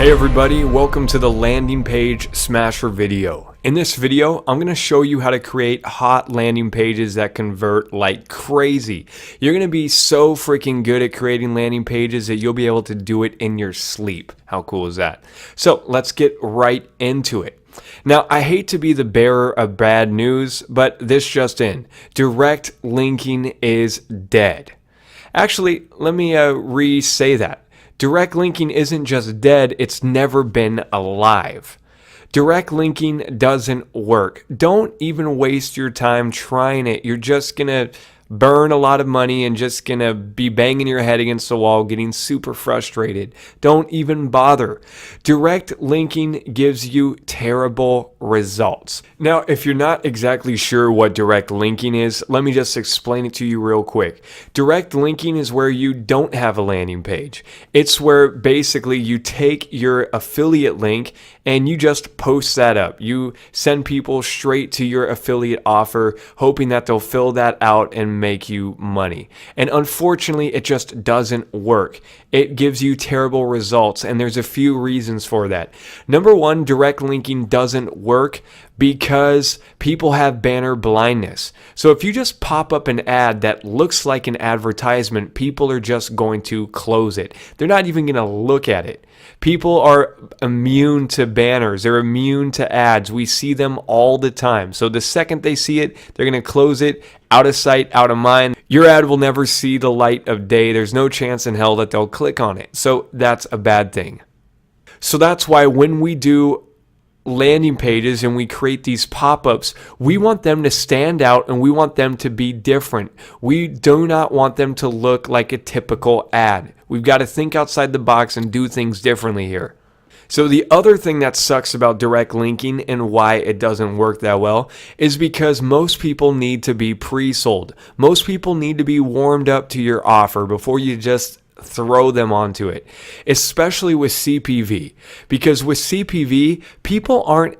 Hey everybody, welcome to the landing page smasher video. In this video, I'm going to show you how to create hot landing pages that convert like crazy. You're going to be so freaking good at creating landing pages that you'll be able to do it in your sleep. How cool is that? So let's get right into it. Now, I hate to be the bearer of bad news, but this just in. Direct linking is dead. Actually, let me re-say that. Direct linking isn't just dead, it's never been alive. Direct linking doesn't work. Don't even waste your time trying it. You're just gonna burn a lot of money and just gonna be banging your head against the wall, getting super frustrated. Don't even bother. Direct linking gives you terrible results. Now, if you're not exactly sure what direct linking is, let me just explain it to you real quick. Direct linking is where you don't have a landing page. It's where basically you take your affiliate link and you just post that up. You send people straight to your affiliate offer, hoping that they'll fill that out and make you money. And unfortunately, it just doesn't work. It gives you terrible results, and there's a few reasons for that. Number one, direct linking doesn't work because people have banner blindness. So if you just pop up an ad that looks like an advertisement, people are just going to close it. They're not even going to look at it. People are immune to banners. They're immune to ads. We see them all the time. So the second they see it, they're going to close it. Out of sight, out of mind. Your ad will never see the light of day. There's no chance in hell that they'll click on it. So that's a bad thing. So that's why when we do landing pages and we create these pop-ups, we want them to stand out and we want them to be different. We do not want them to look like a typical ad. We've got to think outside the box and do things differently here. So the other thing that sucks about direct linking and why it doesn't work that well is because most people need to be pre-sold. Most people need to be warmed up to your offer before you just throw them onto it, especially with CPV. Because with CPV, people aren't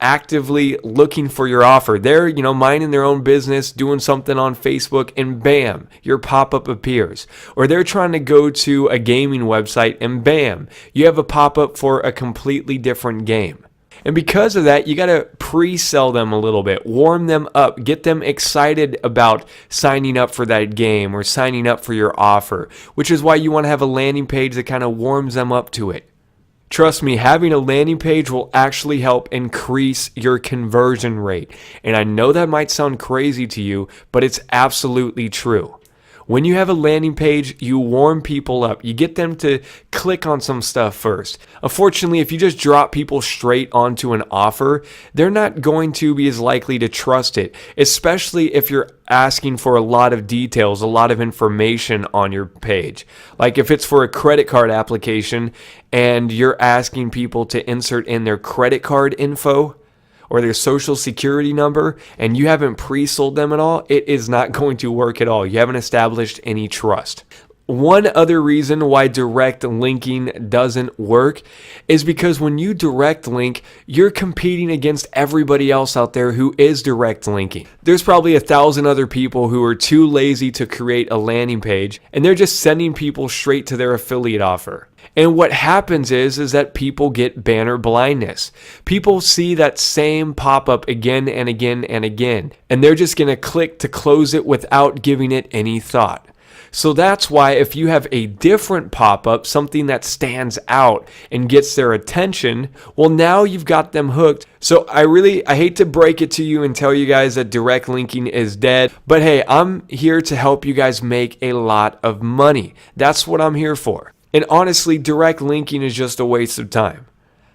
actively looking for your offer. They're, minding their own business, doing something on Facebook, and bam, your pop-up appears. Or they're trying to go to a gaming website, and bam, you have a pop-up for a completely different game. And because of that, you got to pre-sell them a little bit, warm them up, get them excited about signing up for that game or signing up for your offer, which is why you want to have a landing page that kind of warms them up to it. Trust me, having a landing page will actually help increase your conversion rate. And I know that might sound crazy to you, but it's absolutely true. When you have a landing page, you warm people up. You get them to click on some stuff first. Unfortunately, if you just drop people straight onto an offer, they're not going to be as likely to trust it, especially if you're asking for a lot of details, a lot of information on your page. Like if it's for a credit card application and you're asking people to insert in their credit card info or their social security number, and you haven't pre-sold them at all, it is not going to work at all. You haven't established any trust. One other reason why direct linking doesn't work is because when you direct link, you're competing against everybody else out there who is direct linking. There's probably 1,000 other people who are too lazy to create a landing page, and they're just sending people straight to their affiliate offer. And what happens is that people get banner blindness. People see that same pop-up again and again and again, and they're just going to click to close it without giving it any thought. So that's why if you have a different pop-up, something that stands out and gets their attention, well, now you've got them hooked. So I hate to break it to you and tell you guys that direct linking is dead, but hey, I'm here to help you guys make a lot of money. That's what I'm here for. And honestly, direct linking is just a waste of time.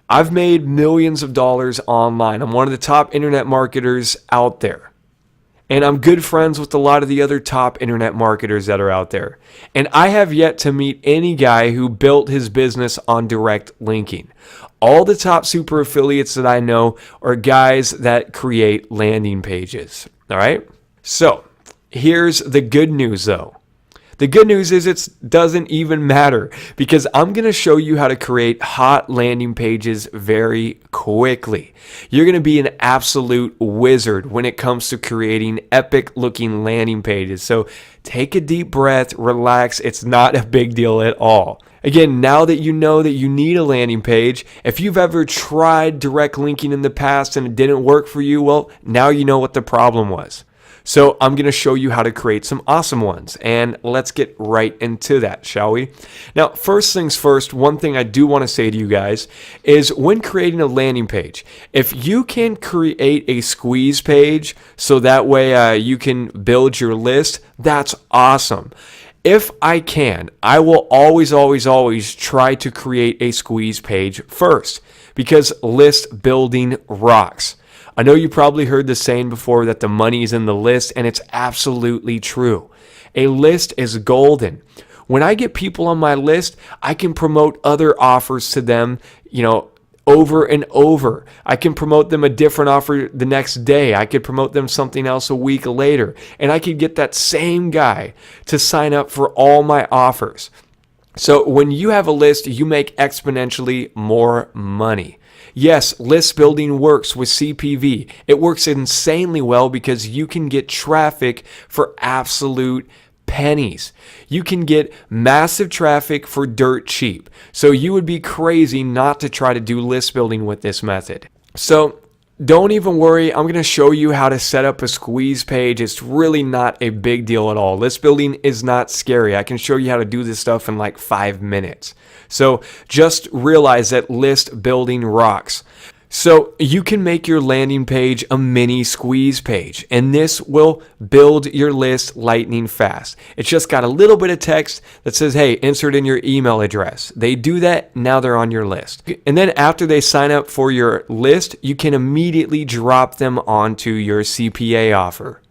I've made millions of dollars online. I'm one of the top internet marketers out there. And I'm good friends with a lot of the other top internet marketers that are out there. And I have yet to meet any guy who built his business on direct linking. All the top super affiliates that I know are guys that create landing pages. All right? So, here's the good news though. The good news is it doesn't even matter because I'm going to show you how to create hot landing pages very quickly. You're going to be an absolute wizard when it comes to creating epic looking landing pages. So take a deep breath, relax. It's not a big deal at all. Again, now that you know that you need a landing page, if you've ever tried direct linking in the past and it didn't work for you, well, now you know what the problem was. So I'm going to show you how to create some awesome ones, and let's get right into that, shall we? Now, first things first, one thing I do want to say to you guys is when creating a landing page, if you can create a squeeze page so that way you can build your list, that's awesome. If I can, I will always try to create a squeeze page first because list building rocks. I know you probably heard the saying before that the money is in the list, and it's absolutely true. A list is golden. When I get people on my list, I can promote other offers to them, over and over. I can promote them a different offer the next day. I could promote them something else a week later, and I could get that same guy to sign up for all my offers. So when you have a list, you make exponentially more money. Yes, list building works with CPV. It works insanely well because you can get traffic for absolute pennies. You can get massive traffic for dirt cheap. So you would be crazy not to try to do list building with this method. So don't even worry. I'm going to show you how to set up a squeeze page. It's really not a big deal at all. List building is not scary. I can show you how to do this stuff in like 5 minutes. So just realize that list building rocks. So you can make your landing page a mini squeeze page, and this will build your list lightning fast. It's just got a little bit of text that says, hey, insert in your email address. They do that, now they're on your list. And then after they sign up for your list, you can immediately drop them onto your CPA offer.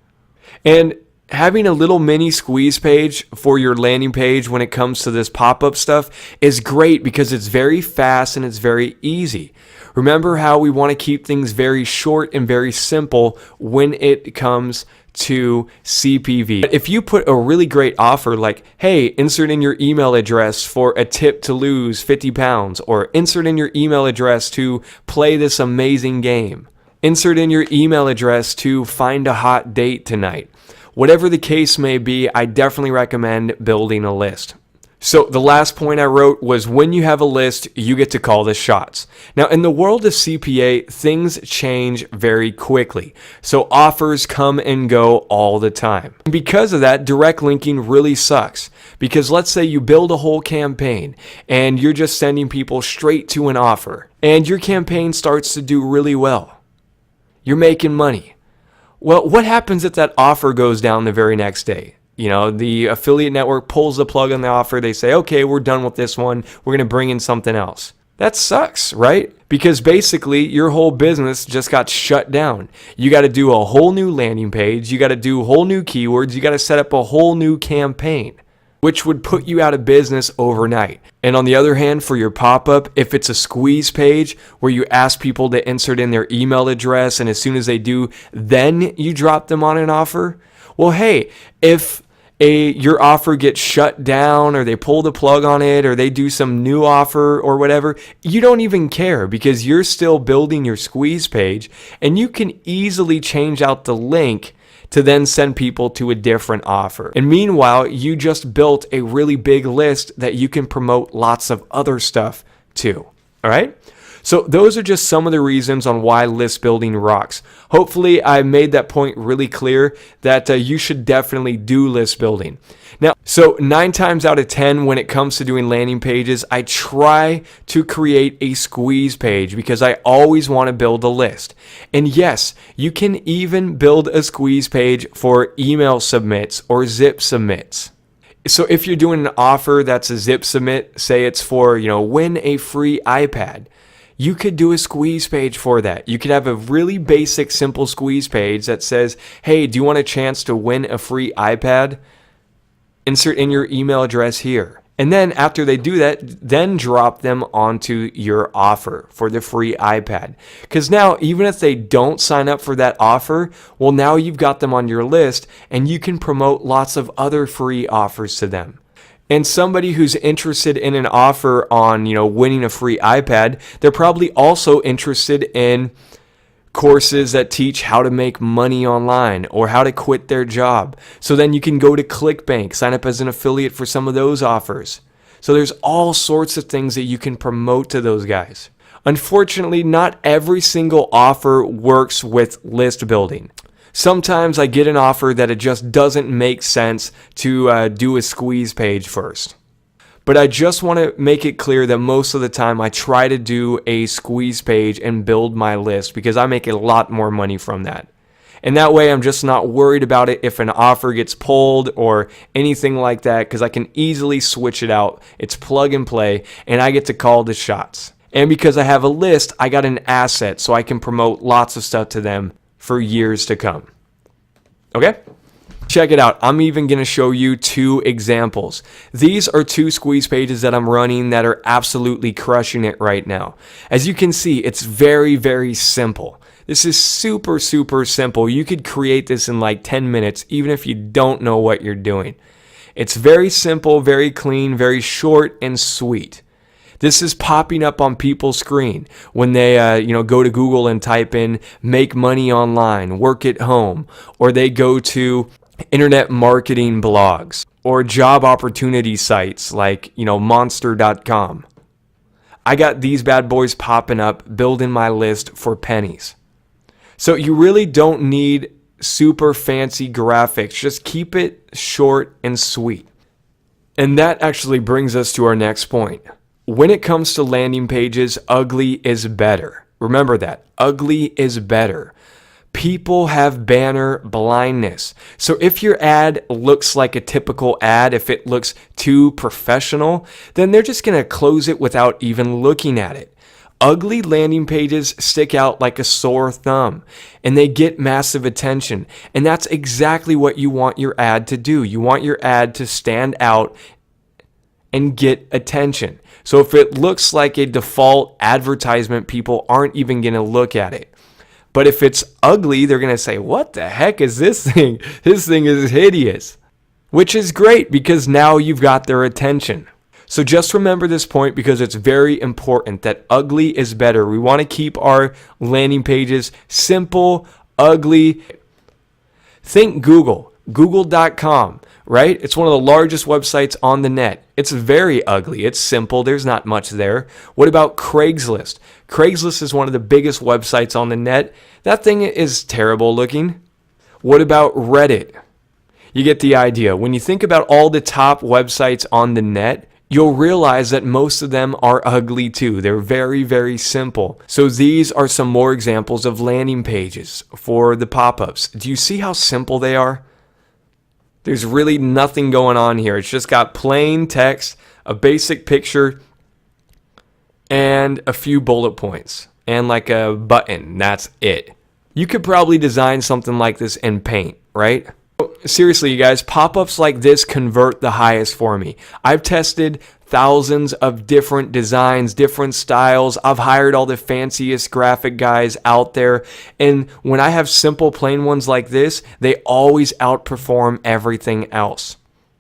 And having a little mini squeeze page for your landing page when it comes to this pop-up stuff is great because it's very fast and it's very easy. Remember how we want to keep things very short and very simple when it comes to CPV. If you put a really great offer like, hey, insert in your email address for a tip to lose 50 pounds, or insert in your email address to play this amazing game, insert in your email address to find a hot date tonight. Whatever the case may be, I definitely recommend building a list. So the last point I wrote was when you have a list, you get to call the shots. Now, in the world of CPA, things change very quickly. So offers come and go all the time. And because of that, direct linking really sucks. Because let's say you build a whole campaign and you're just sending people straight to an offer, and your campaign starts to do really well. You're making money. Well, what happens if that offer goes down the very next day? The affiliate network pulls the plug on the offer. They say, okay, we're done with this one. We're going to bring in something else. That sucks, right? Because basically your whole business just got shut down. You got to do a whole new landing page. You got to do whole new keywords. You got to set up a whole new campaign, which would put you out of business overnight. And on the other hand, for your pop-up, if it's a squeeze page where you ask people to insert in their email address, and as soon as they do, then you drop them on an offer, well, hey, if your offer gets shut down or they pull the plug on it or they do some new offer or whatever, you don't even care because you're still building your squeeze page, and you can easily change out the link to then send people to a different offer. And meanwhile, you just built a really big list that you can promote lots of other stuff to. All right? So those are just some of the reasons on why list building rocks. Hopefully I made that point really clear that you should definitely do list building. Now, so 9 times out of 10 when it comes to doing landing pages, I try to create a squeeze page because I always want to build a list. And yes, you can even build a squeeze page for email submits or zip submits. So if you're doing an offer that's a zip submit, say it's for, win a free iPad, you could do a squeeze page for that. You could have a really basic, simple squeeze page that says, hey, do you want a chance to win a free iPad? Insert in your email address here. And then after they do that, then drop them onto your offer for the free iPad. Because now, even if they don't sign up for that offer, well, now you've got them on your list and you can promote lots of other free offers to them. And somebody who's interested in an offer on, winning a free iPad, they're probably also interested in courses that teach how to make money online or how to quit their job. So then you can go to ClickBank, sign up as an affiliate for some of those offers. So there's all sorts of things that you can promote to those guys. Unfortunately, not every single offer works with list building. Sometimes I get an offer that it just doesn't make sense to do a squeeze page first. But I just want to make it clear that most of the time I try to do a squeeze page and build my list because I make a lot more money from that. And that way I'm just not worried about it if an offer gets pulled or anything like that, because I can easily switch it out. It's plug and play and I get to call the shots. And because I have a list, I got an asset so I can promote lots of stuff to them for years to come. Okay? Check it out. I'm even going to show you 2 examples. These are 2 squeeze pages that I'm running that are absolutely crushing it right now. As you can see, it's very, very simple. This is super, super simple. You could create this in like 10 minutes, even if you don't know what you're doing. It's very simple, very clean, very short and sweet. This is popping up on people's screen when they go to Google and type in make money online, work at home, or they go to internet marketing blogs or job opportunity sites like, monster.com. I got these bad boys popping up, building my list for pennies. So you really don't need super fancy graphics. Just keep it short and sweet. And that actually brings us to our next point. When it comes to landing pages, ugly is better. Remember that. Ugly is better. People have banner blindness. So if your ad looks like a typical ad, if it looks too professional, then they're just going to close it without even looking at it. Ugly landing pages stick out like a sore thumb and they get massive attention. And that's exactly what you want your ad to do. You want your ad to stand out and get attention. So if it looks like a default advertisement, people aren't even going to look at it. But if it's ugly, they're going to say, what the heck is this thing? This thing is hideous. Which is great because now you've got their attention. So just remember this point because it's very important that ugly is better. We want to keep our landing pages simple, ugly. Think Google, google.com, right? It's one of the largest websites on the net. It's very ugly. It's simple. There's not much there. What about Craigslist? Craigslist is one of the biggest websites on the net. That thing is terrible looking. What about Reddit? You get the idea. When you think about all the top websites on the net, you'll realize that most of them are ugly too. They're very, very simple. So these are some more examples of landing pages for the pop-ups. Do you see how simple they are? There's really nothing going on here. It's just got plain text, a basic picture, and a few bullet points, and like a button. That's it. You could probably design something like this in Paint, right? Seriously, you guys, pop-ups like this convert the highest for me. I've tested thousands of different designs, different styles. I've hired all the fanciest graphic guys out there. And when I have simple, plain ones like this, they always outperform everything else.